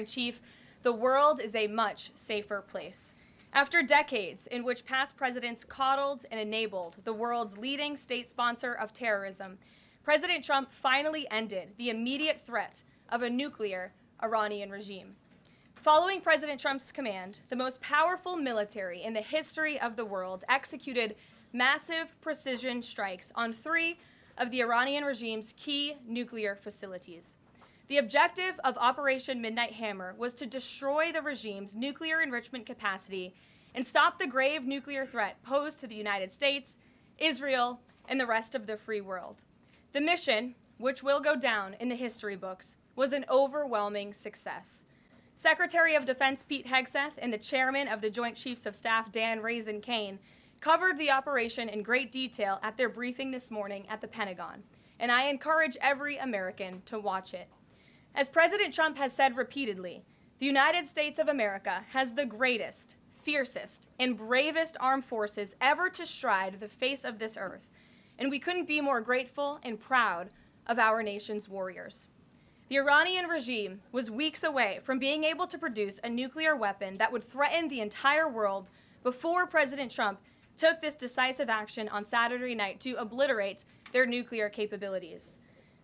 in chief, the world is a much safer place. After decades in which past presidents coddled and enabled the world's leading state sponsor of terrorism, President Trump finally ended the immediate threat of a nuclear Iranian regime. Following President Trump's command, the most powerful military in the history of the world executed massive precision strikes on 3 of the Iranian regime's key nuclear facilities. The objective of Operation Midnight Hammer was to destroy the regime's nuclear enrichment capacity and stop the grave nuclear threat posed to the United States, Israel, and the rest of the free world. The mission, which will go down in the history books, was an overwhelming success. Secretary of Defense Pete Hegseth and the chairman of the Joint Chiefs of Staff Dan Raisin Caine covered the operation in great detail at their briefing this morning at the Pentagon, and I encourage every American to watch it. As President Trump has said repeatedly, the United States of America has the greatest, fiercest, and bravest armed forces ever to stride the face of this earth, and we couldn't be more grateful and proud of our nation's warriors. The Iranian regime was weeks away from being able to produce a nuclear weapon that would threaten the entire world before President Trump took this decisive action on Saturday night to obliterate their nuclear capabilities.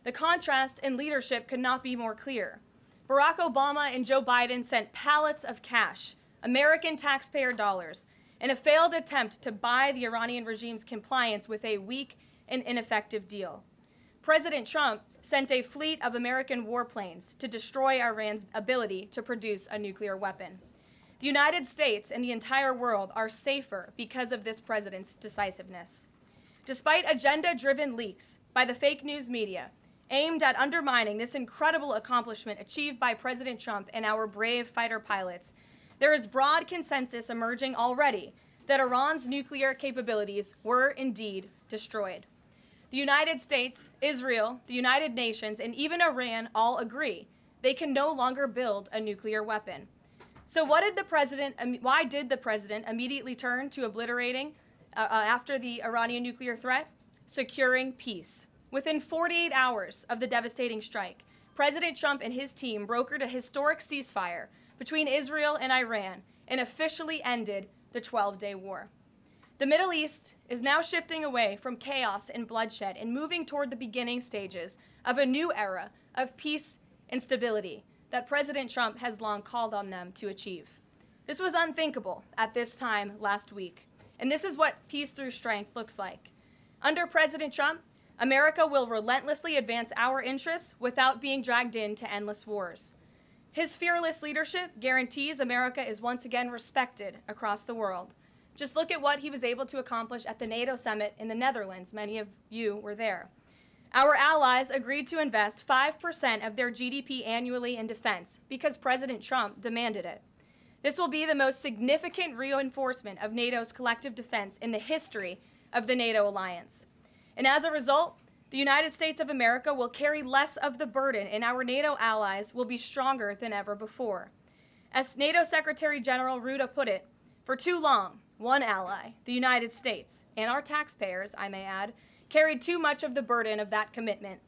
The contrast in leadership could not be more clear. Barack Obama and Joe Biden sent pallets of cash, American taxpayer dollars, in a failed attempt to buy the Iranian regime's compliance with a weak and ineffective deal. President Trump sent a fleet of American warplanes to destroy Iran's ability to produce a nuclear weapon. The United States and the entire world are safer because of this president's decisiveness. Despite agenda-driven leaks by the fake news media aimed at undermining this incredible accomplishment achieved by President Trump and our brave fighter pilots, there is broad consensus emerging already that Iran's nuclear capabilities were indeed destroyed. The United States, Israel, the United Nations, and even Iran all agree they can no longer build a nuclear weapon. So why did the president immediately turn to obliterating after the Iranian nuclear threat? Securing peace. Within 48 hours of the devastating strike, President Trump and his team brokered a historic ceasefire between Israel and Iran and officially ended the 12-day war. The Middle East is now shifting away from chaos and bloodshed and moving toward the beginning stages of a new era of peace and stability that President Trump has long called on them to achieve. This was unthinkable at this time last week, and this is what peace through strength looks like. Under President Trump, America will relentlessly advance our interests without being dragged into endless wars. His fearless leadership guarantees America is once again respected across the world. Just look at what he was able to accomplish at the NATO summit in the Netherlands. Many of you were there. Our allies agreed to invest 5% of their GDP annually in defense because President Trump demanded it. This will be the most significant reinforcement of NATO's collective defense in the history of the NATO alliance. And as a result, the United States of America will carry less of the burden, and our NATO allies will be stronger than ever before. As NATO Secretary General Ruda put it, for too long, one ally, the United States, and our taxpayers, I may add, carried too much of the burden of that commitment.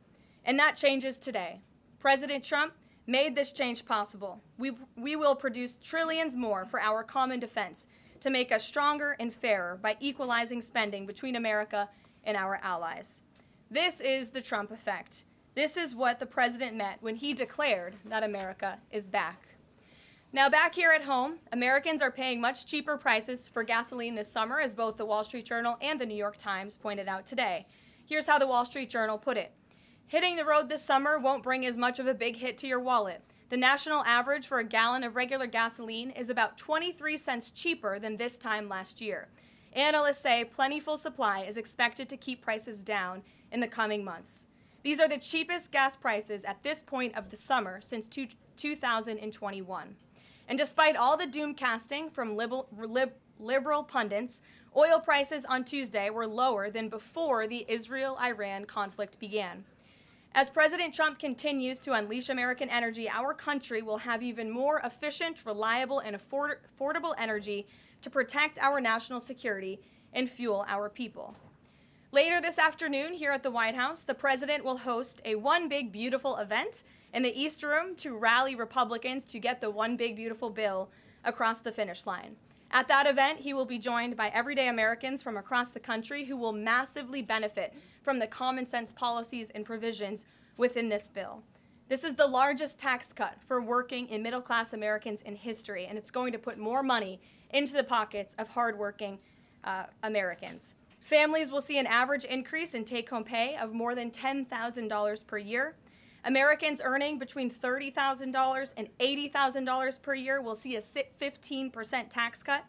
And that changes today. President Trump made this change possible. We will produce trillions more for our common defense to make us stronger and fairer by equalizing spending between America and our allies. This is the Trump effect. This is what the president meant when he declared that America is back. Now, back here at home, Americans are paying much cheaper prices for gasoline this summer, as both the Wall Street Journal and the New York Times pointed out today. Here's how the Wall Street Journal put it. Hitting the road this summer won't bring as much of a big hit to your wallet. The national average for a gallon of regular gasoline is about 23 cents cheaper than this time last year. Analysts say plentiful supply is expected to keep prices down in the coming months. These are the cheapest gas prices at this point of the summer since 2021. And despite all the doom casting from liberal pundits, oil prices on Tuesday were lower than before the Israel-Iran conflict began. As President Trump continues to unleash American energy, our country will have even more efficient, reliable, and affordable energy to protect our national security and fuel our people. Later this afternoon here at the White House, the president will host a One Big Beautiful event in the East Room to rally Republicans to get the one big beautiful bill across the finish line. At that event, he will be joined by everyday Americans from across the country who will massively benefit from the common sense policies and provisions within this bill. This is the largest tax cut for working and middle-class Americans in history, and it's going to put more money into the pockets of hardworking Americans. Families will see an average increase in take-home pay of more than $10,000 per year. Americans earning between $30,000 and $80,000 per year will see a 15% tax cut.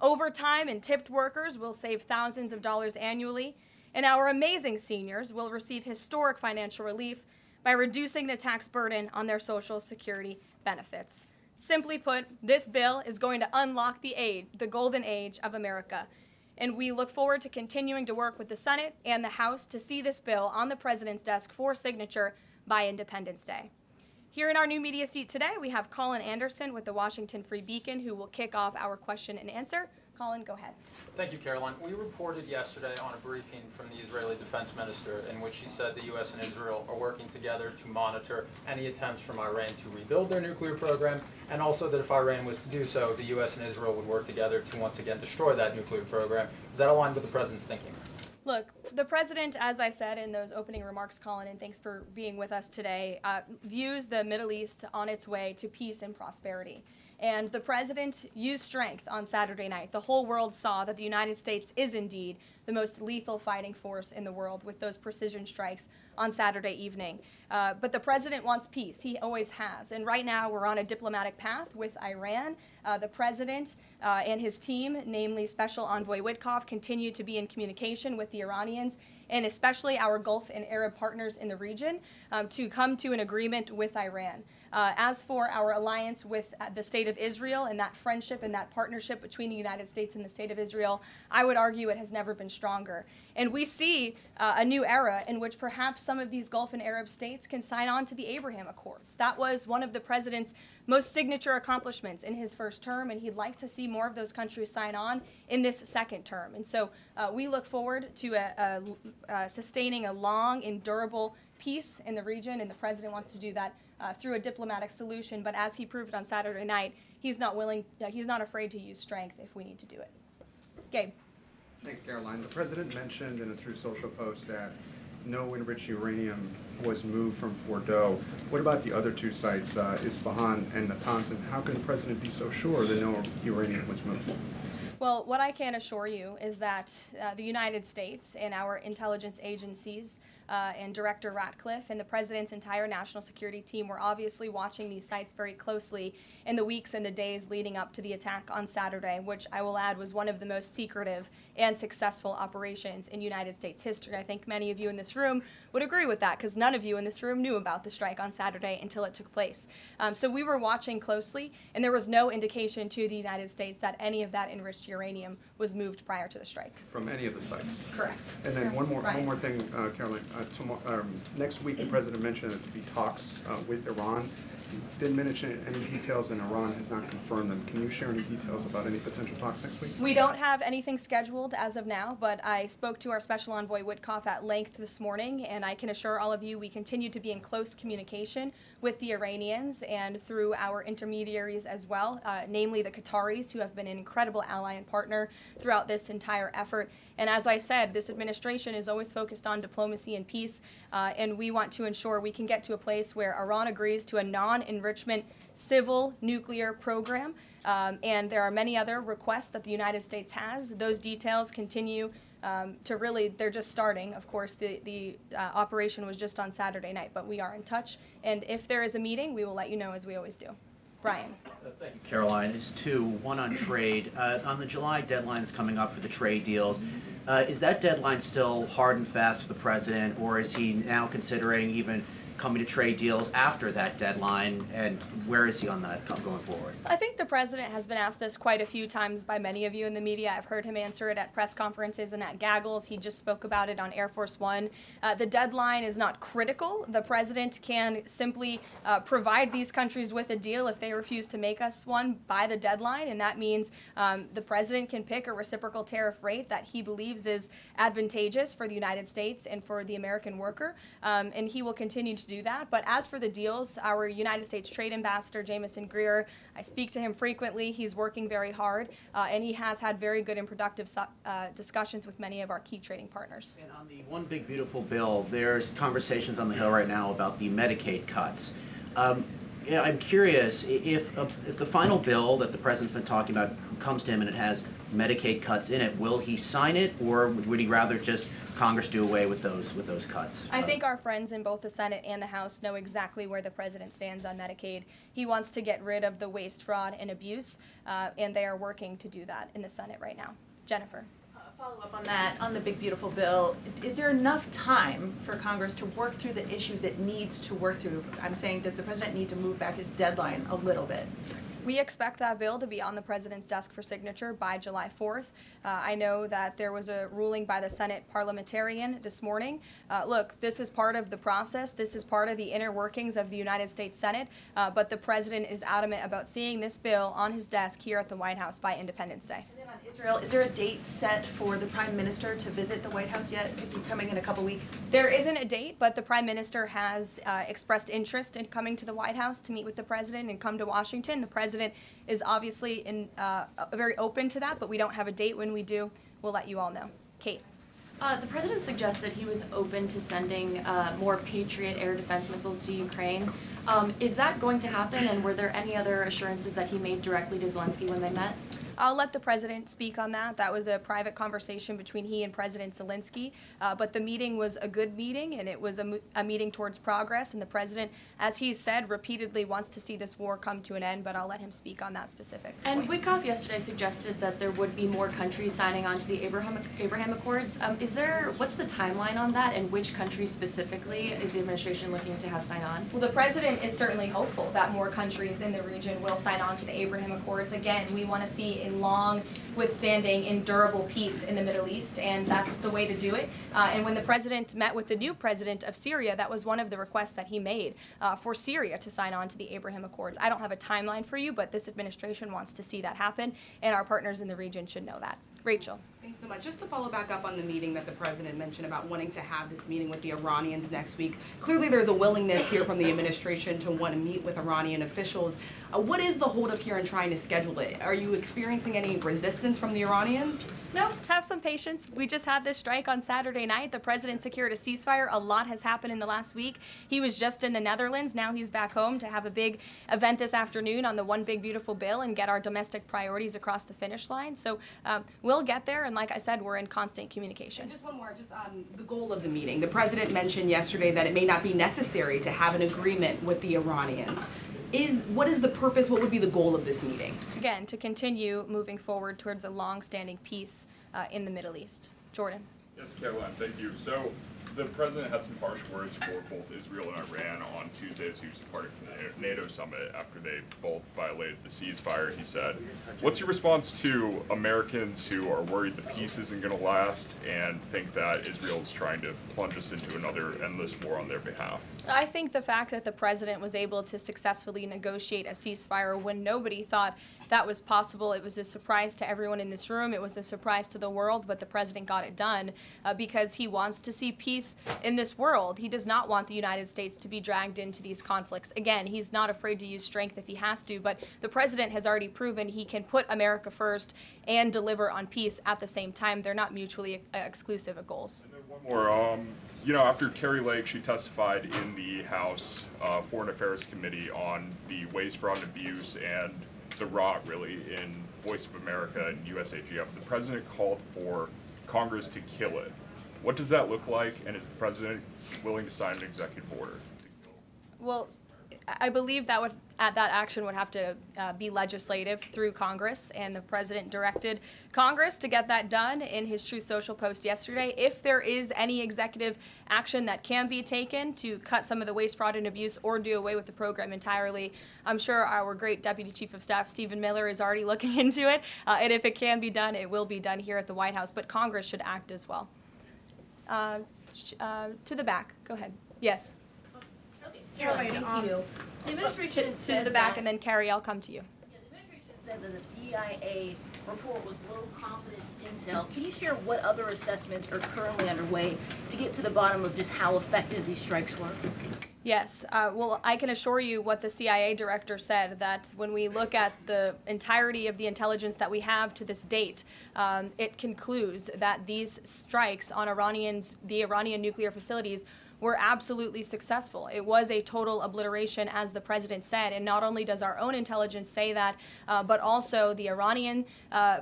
Overtime and tipped workers will save thousands of dollars annually. And our amazing seniors will receive historic financial relief by reducing the tax burden on their Social Security benefits. Simply put, this bill is going to unlock the golden age of America. And we look forward to continuing to work with the Senate and the House to see this bill on the President's desk for signature by Independence Day. Here in our new media seat today, we have Colin Anderson with the Washington Free Beacon, who will kick off our question and answer. Colin, go ahead. Thank you, Caroline. We reported yesterday on a briefing from the Israeli defense minister in which she said the U.S. and Israel are working together to monitor any attempts from Iran to rebuild their nuclear program, and also that if Iran was to do so, the U.S. and Israel would work together to once again destroy that nuclear program. Does that align with the president's thinking? Look, the president, as I said in those opening remarks, Colin, and thanks for being with us today, views the Middle East on its way to peace and prosperity. And the president used strength on Saturday night. The whole world saw that the United States is indeed the most lethal fighting force in the world with those precision strikes on Saturday evening. But the president wants peace. He always has. And right now we're on a diplomatic path with Iran. The president and his team, namely Special Envoy Witkoff, continue to be in communication with the Iranians and especially our Gulf and Arab partners in the region to come to an agreement with Iran. As for our alliance with the State of Israel and that friendship and that partnership between the United States and the State of Israel, I would argue it has never been stronger. And we see a new era in which perhaps some of these Gulf and Arab states can sign on to the Abraham Accords. That was one of the president's most signature accomplishments in his first term, and he'd like to see more of those countries sign on in this second term. And so we look forward to sustaining a long and durable peace in the region, and the president wants to do that through a diplomatic solution. But as he proved on Saturday night, he's not afraid to use strength if we need to do it. Gabe. Thanks, Caroline. The president mentioned in a Truth Social post that no enriched uranium was moved from Fordow. What about the other two sites, Isfahan and Natanz, and how can the president be so sure that no uranium was moved? Well, what I can assure you is that the United States and our intelligence agencies and Director Ratcliffe and the President's entire national security team were obviously watching these sites very closely in the weeks and the days leading up to the attack on Saturday, which I will add was one of the most secretive and successful operations in United States history. I think many of you in this room would agree with that because none of you in this room knew about the strike on Saturday until it took place. So we were watching closely, and there was no indication to the United States that any of that enriched uranium was moved prior to the strike. From any of the sites? Correct. And then one more thing, Caroline. Next week, the president mentioned that there would be talks with Iran. Didn't mention any details, and Iran has not confirmed them. Can you share any details about any potential talks next week? We don't have anything scheduled as of now, but I spoke to our Special Envoy Witkoff at length this morning, and I can assure all of you we continue to be in close communication with the Iranians and through our intermediaries as well, namely the Qataris, who have been an incredible ally and partner throughout this entire effort. And as I said, this administration is always focused on diplomacy and peace, and we want to ensure we can get to a place where Iran agrees to a non-enrichment civil nuclear program. And there are many other requests that the United States has. Those details continue to really, they're just starting. Of course, the operation was just on Saturday night, but we are in touch. And if there is a meeting, we will let you know, as we always do. Brian. Thank you, Caroline. It's two, one on trade. On the July deadline that's coming up for the trade deals, is that deadline still hard and fast for the president, or is he now considering even coming to trade deals after that deadline, and where is he on that going forward? I think the president has been asked this quite a few times by many of you in the media. I've heard him answer it at press conferences and at gaggles. He just spoke about it on Air Force One. The deadline is not critical. The president can simply provide these countries with a deal if they refuse to make us one by the deadline, and that means the president can pick a reciprocal tariff rate that he believes is advantageous for the United States and for the American worker, and he will continue to do that. But as for the deals, our United States Trade Ambassador, Jamieson Greer, I speak to him frequently. He's working very hard, and he has had very good and productive discussions with many of our key trading partners. And on the One Big Beautiful Bill, there's conversations on the Hill right now about the Medicaid cuts. Yeah, I'm curious if the final bill that the president's been talking about comes to him and it has Medicaid cuts in it, will he sign it, or would he rather just Congress do away with those cuts? I think our friends in both the Senate and the House know exactly where the president stands on Medicaid. He wants to get rid of the waste, fraud, and abuse, and they are working to do that in the Senate right now. Jennifer. Follow up on that, on the big beautiful bill, is there enough time for Congress to work through the issues it needs to work through? I'm saying, does the president need to move back his deadline a little bit? We expect that bill to be on the president's desk for signature by July 4th. I know that there was a ruling by the Senate parliamentarian this morning. Look, this is part of the process. This is part of the inner workings of the United States Senate, but the president is adamant about seeing this bill on his desk here at the White House by Independence Day. And then on Israel, is there a date set for the prime minister to visit the White House yet? Is he coming in a couple weeks? There isn't a date, but the prime minister has expressed interest in coming to the White House to meet with the president and come to Washington. The president is obviously very open to that, but we don't have a date. When we do, we'll let you all know. Kate. The president suggested he was open to sending more Patriot air defense missiles to Ukraine. Is that going to happen, and were there any other assurances that he made directly to Zelensky when they met? I'll let the president speak on that. That was a private conversation between he and President Zelensky, but the meeting was a good meeting, and it was a meeting towards progress, and the president, as he said, repeatedly wants to see this war come to an end, but I'll let him speak on that specific And point. Witkoff yesterday suggested that there would be more countries signing on to the Abraham Accords. What's the timeline on that, and which countries specifically is the administration looking to have sign on? Well, the president is certainly hopeful that more countries in the region will sign on to the Abraham Accords. Again, we want to see a long, withstanding, endurable peace in the Middle East, and that's the way to do it. And when the president met with the new president of Syria, that was one of the requests that he made for Syria to sign on to the Abraham Accords. I don't have a timeline for you, but this administration wants to see that happen, and our partners in the region should know that. Rachel. Thanks so much. Just to follow back up on the meeting that the president mentioned about wanting to have this meeting with the Iranians next week. Clearly there's a willingness here from the administration to want to meet with Iranian officials. What is the holdup here in trying to schedule it? Are you experiencing any resistance from the Iranians? No, have some patience. We just had this strike on Saturday night. The president secured a ceasefire. A lot has happened in the last week. He was just in the Netherlands. Now he's back home to have a big event this afternoon on the One Big Beautiful Bill and get our domestic priorities across the finish line. So we'll get there, and like I said, we're in constant communication. And just one more, just on the goal of the meeting. The president mentioned yesterday that it may not be necessary to have an agreement with the Iranians. What is the purpose, what would be the goal of this meeting? Again, to continue moving forward towards a long-standing peace in the Middle East. Jordan. Yes, Caroline, thank you. So the president had some harsh words for both Israel and Iran on Tuesday as he was departing from the NATO summit after they both violated the ceasefire, he said. What's your response to Americans who are worried the peace isn't going to last and think that Israel is trying to plunge us into another endless war on their behalf? I think the fact that the president was able to successfully negotiate a ceasefire when nobody thought that was possible, it was a surprise to everyone in this room, it was a surprise to the world, but the president got it done because he wants to see peace in this world. He does not want the United States to be dragged into these conflicts. Again, he's not afraid to use strength if he has to, but the president has already proven he can put America first and deliver on peace at the same time. They're not mutually exclusive goals. And then one more. You know, after Kari Lake, she testified in the House Foreign Affairs Committee on the waste, fraud, and abuse and the rot, really, in Voice of America and USAGF. The president called for Congress to kill it. What does that look like, and is the president willing to sign an executive order? Well, I believe that that action would have to be legislative through Congress, and the president directed Congress to get that done in his Truth Social post yesterday. If there is any executive action that can be taken to cut some of the waste, fraud, and abuse or do away with the program entirely, I'm sure our great Deputy Chief of Staff, Stephen Miller, is already looking into it, and if it can be done, it will be done here at the White House, but Congress should act as well. To the back, go ahead. Yes. Okay, Caroline, thank you. The administration has To said the back, that- and then Carrie, I'll come to you. Yeah, the administration has said that the DIA report was low confidence intel. Can you share what other assessments are currently underway to get to the bottom of just how effective these strikes were? Yes, well, I can assure you what the CIA director said, that when we look at the entirety of the intelligence that we have to this date, it concludes that these strikes on the Iranian nuclear facilities were absolutely successful. It was a total obliteration, as the president said, and not only does our own intelligence say that, but also the Iranian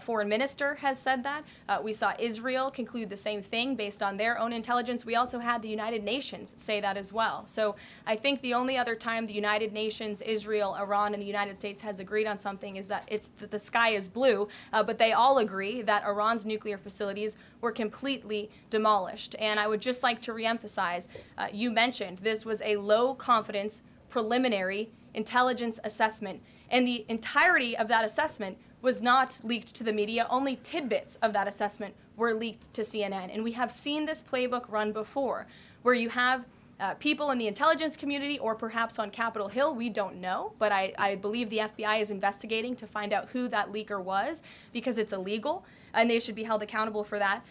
foreign minister has said that. We saw Israel conclude the same thing based on their own intelligence. We also had the United Nations say that as well. So I think the only other time the United Nations, Israel, Iran, and the United States has agreed on something is that the sky is blue, but they all agree that Iran's nuclear facilities were completely demolished. And I would just like to reemphasize, you mentioned this was a low confidence preliminary intelligence assessment, and the entirety of that assessment was not leaked to the media. Only tidbits of that assessment were leaked to CNN. And we have seen this playbook run before, where you have people in the intelligence community, or perhaps on Capitol Hill, we don't know, but I believe the FBI is investigating to find out who that leaker was, because it's illegal and they should be held accountable for that,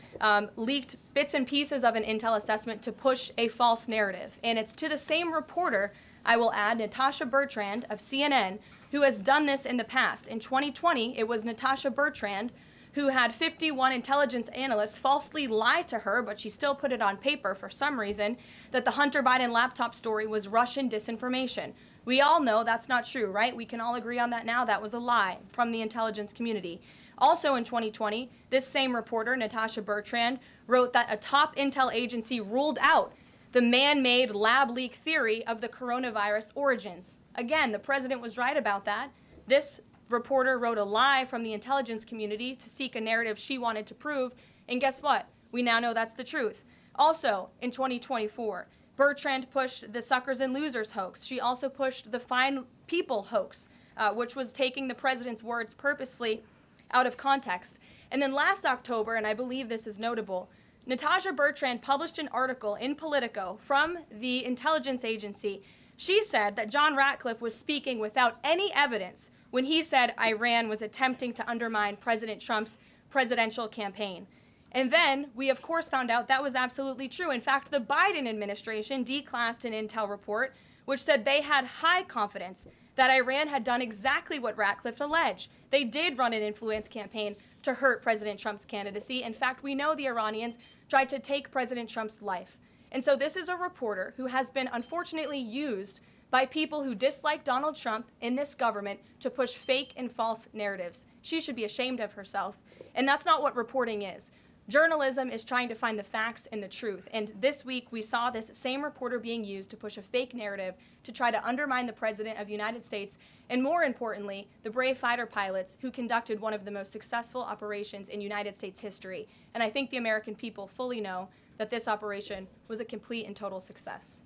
leaked bits and pieces of an intel assessment to push a false narrative. And it's to the same reporter, I will add, Natasha Bertrand of CNN, who has done this in the past. In 2020, it was Natasha Bertrand who had 51 intelligence analysts falsely lie to her, but she still put it on paper for some reason, that the Hunter Biden laptop story was Russian disinformation. We all know that's not true, right? We can all agree on that now. That was a lie from the intelligence community. Also in 2020, this same reporter, Natasha Bertrand, wrote that a top intel agency ruled out the man-made lab leak theory of the coronavirus origins. Again, the president was right about that. This reporter wrote a lie from the intelligence community to seek a narrative she wanted to prove, and guess what? We now know that's the truth. Also, in 2024, Bertrand pushed the suckers and losers hoax. She also pushed the fine people hoax, which was taking the president's words purposely out of context. And then last October, and I believe this is notable, Natasha Bertrand published an article in Politico from the intelligence agency. She said that John Ratcliffe was speaking without any evidence when he said Iran was attempting to undermine President Trump's presidential campaign. And then we, of course, found out that was absolutely true. In fact, the Biden administration declassed an intel report which said they had high confidence that Iran had done exactly what Ratcliffe alleged. They did run an influence campaign to hurt President Trump's candidacy. In fact, we know the Iranians tried to take President Trump's life. And so this is a reporter who has been unfortunately used by people who dislike Donald Trump in this government to push fake and false narratives. She should be ashamed of herself. And that's not what reporting is. Journalism is trying to find the facts and the truth. And this week we saw this same reporter being used to push a fake narrative to try to undermine the President of the United States, and more importantly, the brave fighter pilots who conducted one of the most successful operations in United States history. And I think the American people fully know that this operation was a complete and total success.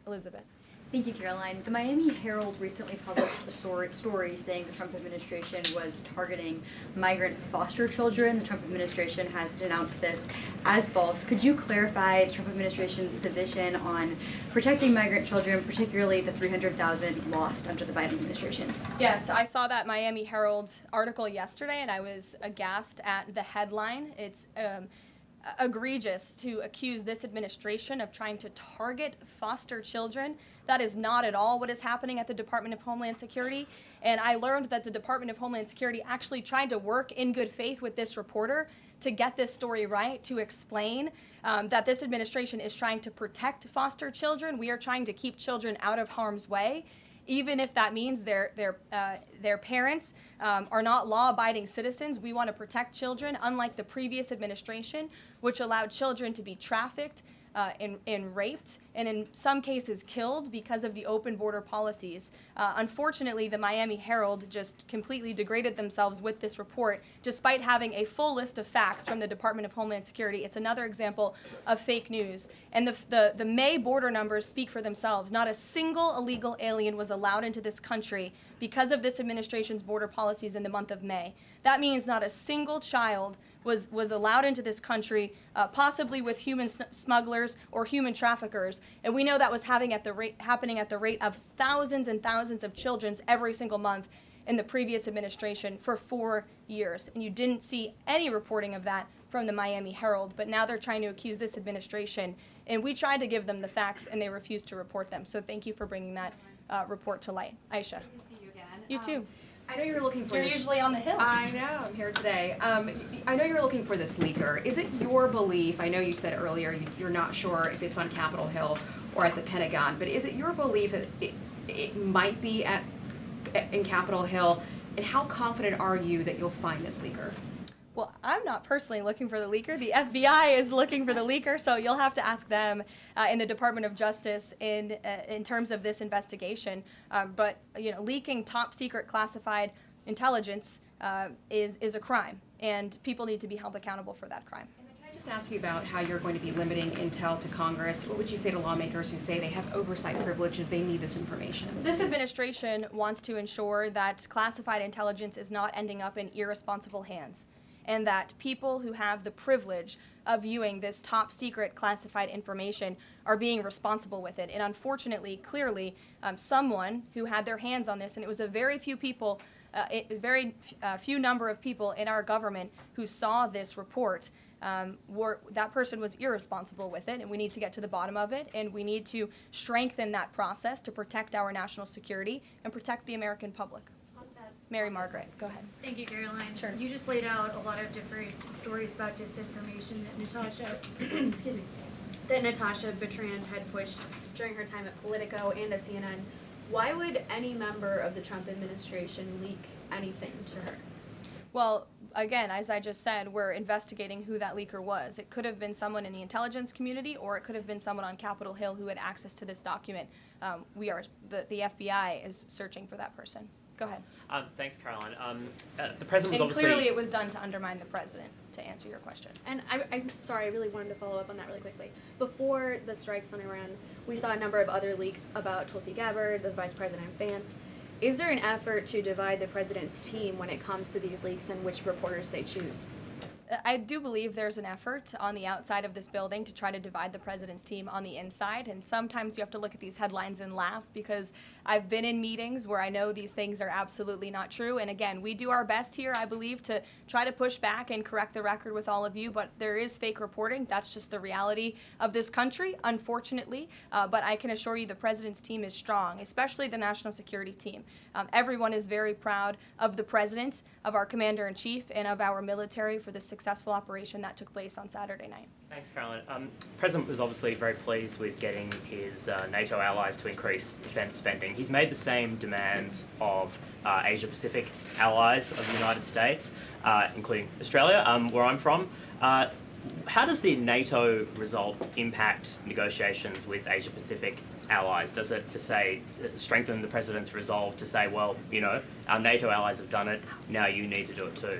Elizabeth. Thank you, Caroline. The Miami Herald recently published a story saying the Trump administration was targeting migrant foster children. The Trump administration has denounced this as false. Could you clarify the Trump administration's position on protecting migrant children, particularly the 300,000 lost under the Biden administration? Yes, I saw that Miami Herald article yesterday, and I was aghast at the headline. It's egregious to accuse this administration of trying to target foster children. That is not at all what is happening at the Department of Homeland Security. And I learned that the Department of Homeland Security actually tried to work in good faith with this reporter to get this story right, to explain that this administration is trying to protect foster children. We are trying to keep children out of harm's way, even if that means their parents are not law-abiding citizens. We want to protect children, unlike the previous administration, which allowed children to be trafficked and raped, and in some cases killed because of the open border policies. Unfortunately, the Miami Herald just completely degraded themselves with this report, despite having a full list of facts from the Department of Homeland Security. It's another example of fake news. And the May border numbers speak for themselves. Not a single illegal alien was allowed into this country because of this administration's border policies in the month of May. That means not a single child was allowed into this country, possibly with human smugglers or human traffickers. And we know that was happening at the rate of thousands and thousands of children every single month. in the previous administration for 4 years. And you didn't see any reporting of that from the Miami Herald, but now they're trying to accuse this administration. And we tried to give them the facts, and they refused to report them. So thank you for bringing that report to light. Aisha. Good to see you again. You too. I know you're looking for You're this. usually on the Hill. I know, I'm here today. I know you're looking for this leaker. Is it your belief, I know you said earlier you're not sure if it's on Capitol Hill or at the Pentagon, but is it your belief that it might be in Capitol Hill, and how confident are you that you'll find this leaker? Well, I'm not personally looking for the leaker. The FBI is looking for the leaker, so you'll have to ask them in the Department of Justice in terms of this investigation. But leaking top secret classified intelligence is a crime, and people need to be held accountable for that crime. Can I just ask you about how you're going to be limiting intel to Congress? What would you say to lawmakers who say they have oversight privileges, they need this information? This administration wants to ensure that classified intelligence is not ending up in irresponsible hands, and that people who have the privilege of viewing this top secret classified information are being responsible with it. And unfortunately, clearly, someone who had their hands on this, and it was a very few people, few number of people in our government who saw this report, that person was irresponsible with it, and we need to get to the bottom of it, and we need to strengthen that process to protect our national security and protect the American public. Mary Margaret, go ahead. Thank you, Caroline. Sure. You just laid out a lot of different stories about disinformation that Natasha, excuse me, that Natasha Bertrand had pushed during her time at Politico and at CNN. Why would any member of the Trump administration leak anything to her? Well, again, as I just said, we're investigating who that leaker was. It could have been someone in the intelligence community, or it could have been someone on Capitol Hill who had access to this document. The FBI is searching for that person. Go ahead. Thanks, Caroline. The president was And obviously... clearly it was done to undermine the president, to answer your question. And I'm sorry, I really wanted to follow up on that really quickly. Before the strikes on Iran, we saw a number of other leaks about Tulsi Gabbard, the Vice President Vance. Is there an effort to divide the president's team when it comes to these leaks and which reporters they choose? I do believe there's an effort on the outside of this building to try to divide the president's team on the inside, and sometimes you have to look at these headlines and laugh, because I've been in meetings where I know these things are absolutely not true, and again, we do our best here, I believe, to try to push back and correct the record with all of you, but there is fake reporting. That's just the reality of this country, unfortunately, but I can assure you the president's team is strong, especially the national security team. Everyone is very proud of the president, of our commander-in-chief, and of our military for the successful operation that took place on Saturday night. Thanks, Caroline. The President was obviously very pleased with getting his NATO allies to increase defence spending. He's made the same demands of Asia-Pacific allies of the United States, including Australia, where I'm from. How does the NATO result impact negotiations with Asia-Pacific allies? Does it, for say, strengthen the President's resolve to say, well, our NATO allies have done it, now you need to do it too?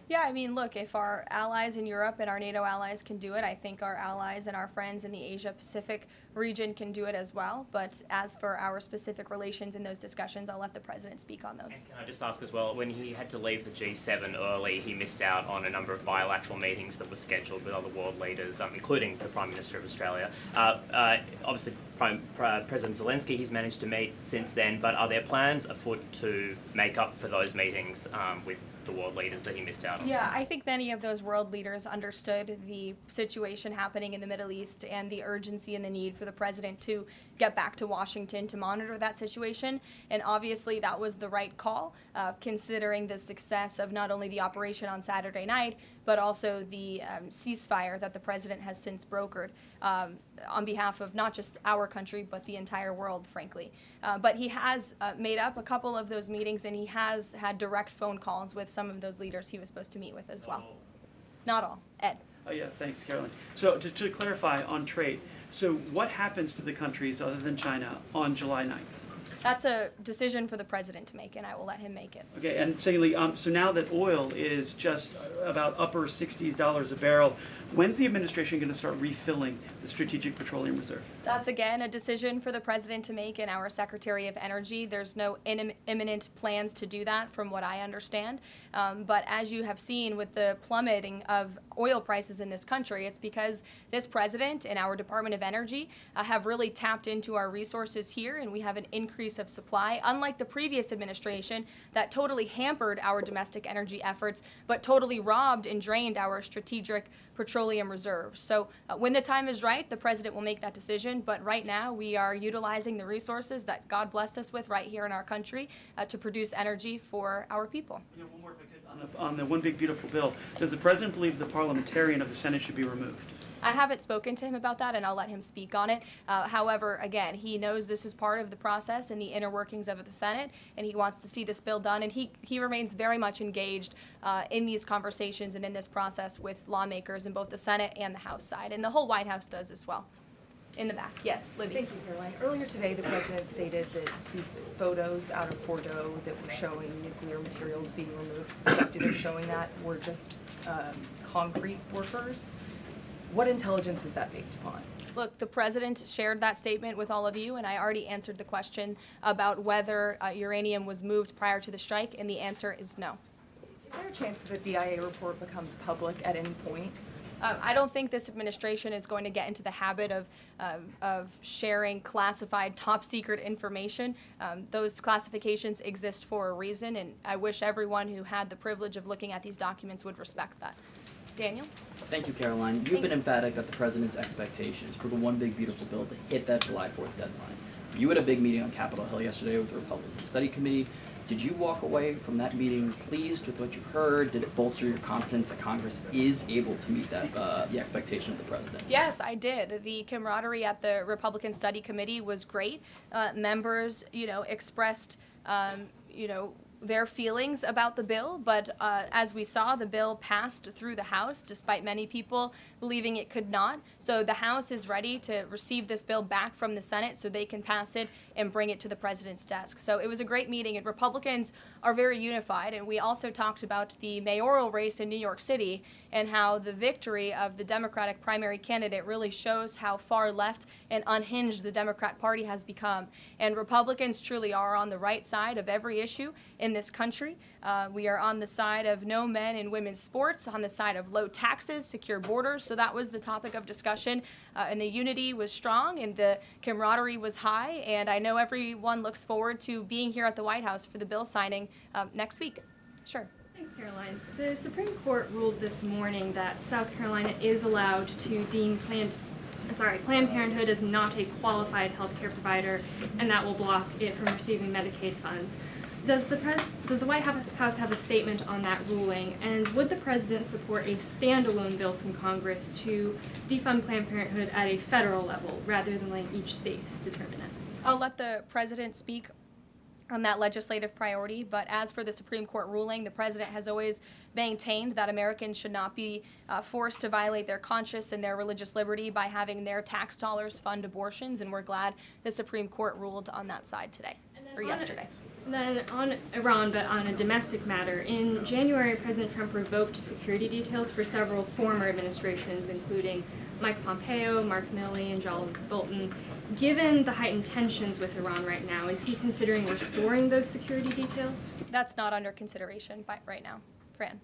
Yeah, I mean, look, if our allies in Europe and our NATO allies can do it, I think our allies and our friends in the Asia-Pacific region can do it as well. But as for our specific relations in those discussions, I'll let the president speak on those. And can I just ask as well, when he had to leave the G7 early, he missed out on a number of bilateral meetings that were scheduled with other world leaders, including the Prime Minister of Australia. Obviously, President Zelensky, he's managed to meet since then, but are there plans afoot to make up for those meetings with the world leaders that he missed out on? Yeah, I think many of those world leaders understood the situation happening in the Middle East and the urgency and the need for the president to get back to Washington to monitor that situation. And obviously that was the right call, considering the success of not only the operation on Saturday night, but also the ceasefire that the president has since brokered on behalf of not just our country, but the entire world, frankly. But he has made up a couple of those meetings, and he has had direct phone calls with some of those leaders he was supposed to meet with as well. Not all. Ed. Oh yeah, thanks, Caroline. So to clarify on trade, so what happens to the countries other than China on July 9th? That's a decision for the president to make, and I will let him make it. Okay, and secondly, so now that oil is just about upper $60s a barrel, when's the administration going to start refilling the Strategic Petroleum Reserve? That's, again, a decision for the president to make and our Secretary of Energy. There's no imminent plans to do that, from what I understand. But as you have seen with the plummeting of oil prices in this country, it's because this president and our Department of Energy have really tapped into our resources here, and we have an increased increase of supply, unlike the previous administration that totally hampered our domestic energy efforts, but totally robbed and drained our strategic petroleum reserves. So when the time is right, the president will make that decision. But right now, we are utilizing the resources that God blessed us with right here in our country to produce energy for our people. You know, one more if I could, on the one big beautiful bill. Does the president believe the parliamentarian of the Senate should be removed? I haven't spoken to him about that, and I'll let him speak on it. However, again, he knows this is part of the process and the inner workings of the Senate, and he wants to see this bill done, and he remains very much engaged in these conversations and in this process with lawmakers in both the Senate and the House side, and the whole White House does as well. In the back, yes, Libby. Thank you, Caroline. Earlier today, the president stated that these photos out of Fordo that were showing nuclear materials being removed, suspected of showing that, were just concrete workers. What intelligence is that based upon? Look, the president shared that statement with all of you, and I already answered the question about whether uranium was moved prior to the strike, and the answer is no. Is there a chance that the DIA report becomes public at any point? I don't think this administration is going to get into the habit of sharing classified, top-secret information. Those classifications exist for a reason, and I wish everyone who had the privilege of looking at these documents would respect that. Daniel? Thank you, Caroline. You've been emphatic that the president's expectations for the one big beautiful bill to hit that July 4th deadline. You had a big meeting on Capitol Hill yesterday with the Republican Study Committee. Did you walk away from that meeting pleased with what you heard? Did it bolster your confidence that Congress is able to meet that the expectation of the president? Yes, I did. The camaraderie at the Republican Study Committee was great. Members, expressed, their feelings about the bill, but as we saw, the bill passed through the House, despite many people believing it could not. So the House is ready to receive this bill back from the Senate so they can pass it and bring it to the president's desk. So it was a great meeting, and Republicans are very unified. And we also talked about the mayoral race in New York City and how the victory of the Democratic primary candidate really shows how far left and unhinged the Democrat Party has become. And Republicans truly are on the right side of every issue in this country. We are on the side of no men in women's sports, on the side of low taxes, secure borders. So that was the topic of discussion. And the unity was strong and the camaraderie was high. And I know everyone looks forward to being here at the White House for the bill signing next week. Sure. Thanks, Caroline. The Supreme Court ruled this morning that South Carolina is allowed to deem Planned Parenthood as not a qualified health care provider, and that will block it from receiving Medicaid funds. Does the White House have a statement on that ruling, and would the president support a standalone bill from Congress to defund Planned Parenthood at a federal level rather than letting each state determine it? I'll let the president speak on that legislative priority, but as for the Supreme Court ruling, the president has always maintained that Americans should not be forced to violate their conscience and their religious liberty by having their tax dollars fund abortions, and we're glad the Supreme Court ruled on that side today, or yesterday. Then on Iran, but on a domestic matter, in January, President Trump revoked security details for several former administrations, including Mike Pompeo, Mark Milley, and John Bolton. Given the heightened tensions with Iran right now, is he considering restoring those security details? That's not under consideration right now. Fran.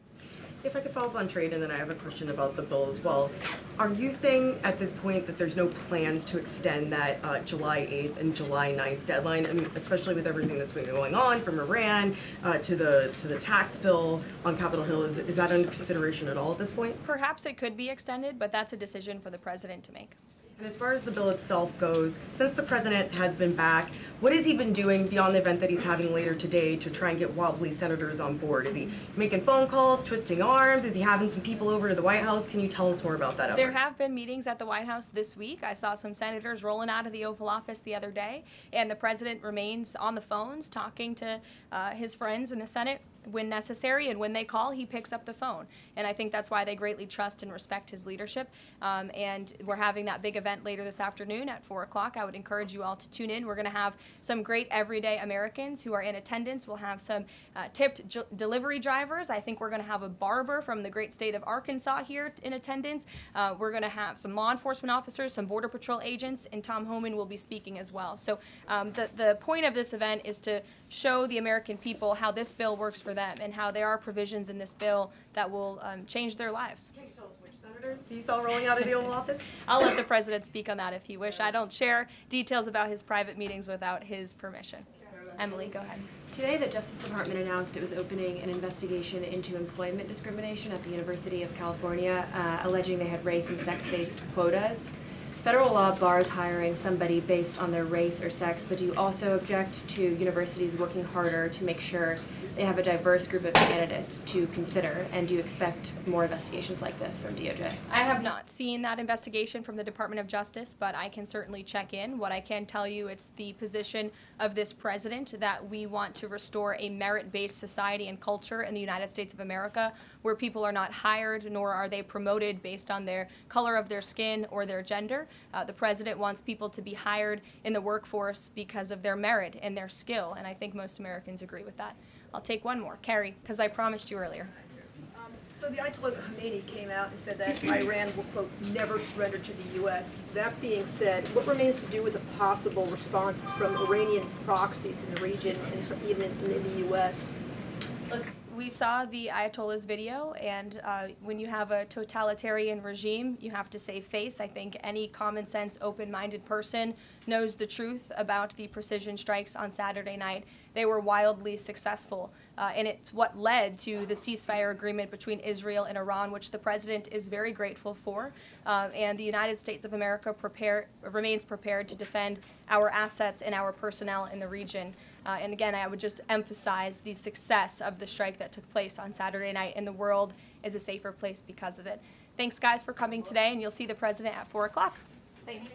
If I could follow up on trade, and then I have a question about the bill as well. Are you saying at this point that there's no plans to extend that July 8th and July 9th deadline? I mean, especially with everything that's been going on, from Iran to the tax bill on Capitol Hill, is that under consideration at all at this point? Perhaps it could be extended, but that's a decision for the president to make. And as far as the bill itself goes, since the president has been back, what has he been doing beyond the event that he's having later today to try and get wobbly senators on board? Is he making phone calls, twisting arms? Is he having some people over to the White House? Can you tell us more about that effort? There have been meetings at the White House this week. I saw some senators rolling out of the Oval Office the other day, and the president remains on the phones talking to his friends in the Senate when necessary, and when they call, he picks up the phone. And I think that's why they greatly trust and respect his leadership. And we're having that big event later this afternoon at 4 o'clock. I would encourage you all to tune in. We're going to have some great everyday Americans who are in attendance. We'll have some tipped delivery drivers. I think we're going to have a barber from the great state of Arkansas here in attendance. We're going to have some law enforcement officers, some Border Patrol agents, and Tom Homan will be speaking as well. So the point of this event is to show the American people how this bill works for them and how there are provisions in this bill that will change their lives. Can you tell us which senators you saw rolling out of the Oval Office? I'll let the president speak on that if he wish. I don't share details about his private meetings without his permission. Emily, go ahead. Today, the Justice Department announced it was opening an investigation into employment discrimination at the University of California, alleging they had race and sex-based quotas. Federal law bars hiring somebody based on their race or sex, but do you also object to universities working harder to make sure they have a diverse group of candidates to consider? And do you expect more investigations like this from DOJ? I have not seen that investigation from the Department of Justice, but I can certainly check in. What I can tell you, it's the position of this president that we want to restore a merit-based society and culture in the United States of America, where people are not hired nor are they promoted based on their color of their skin or their gender. The president wants people to be hired in the workforce because of their merit and their skill, and I think most Americans agree with that. I'll take one more. Carrie, because I promised you earlier. So the Ayatollah Khomeini came out and said that Iran will, quote, never surrender to the U.S. That being said, what remains to do with the possible responses from Iranian proxies in the region and even in the U.S.? Look, we saw the Ayatollah's video, and when you have a totalitarian regime, you have to save face. I think any common sense, open-minded person knows the truth about the precision strikes on Saturday night. They were wildly successful, and it's what led to the ceasefire agreement between Israel and Iran, which the president is very grateful for, and the United States of America remains prepared to defend our assets and our personnel in the region. And again, I would just emphasize the success of the strike that took place on Saturday night, and the world is a safer place because of it. Thanks, guys, for coming today, and you'll see the president at 4 o'clock. Thanks.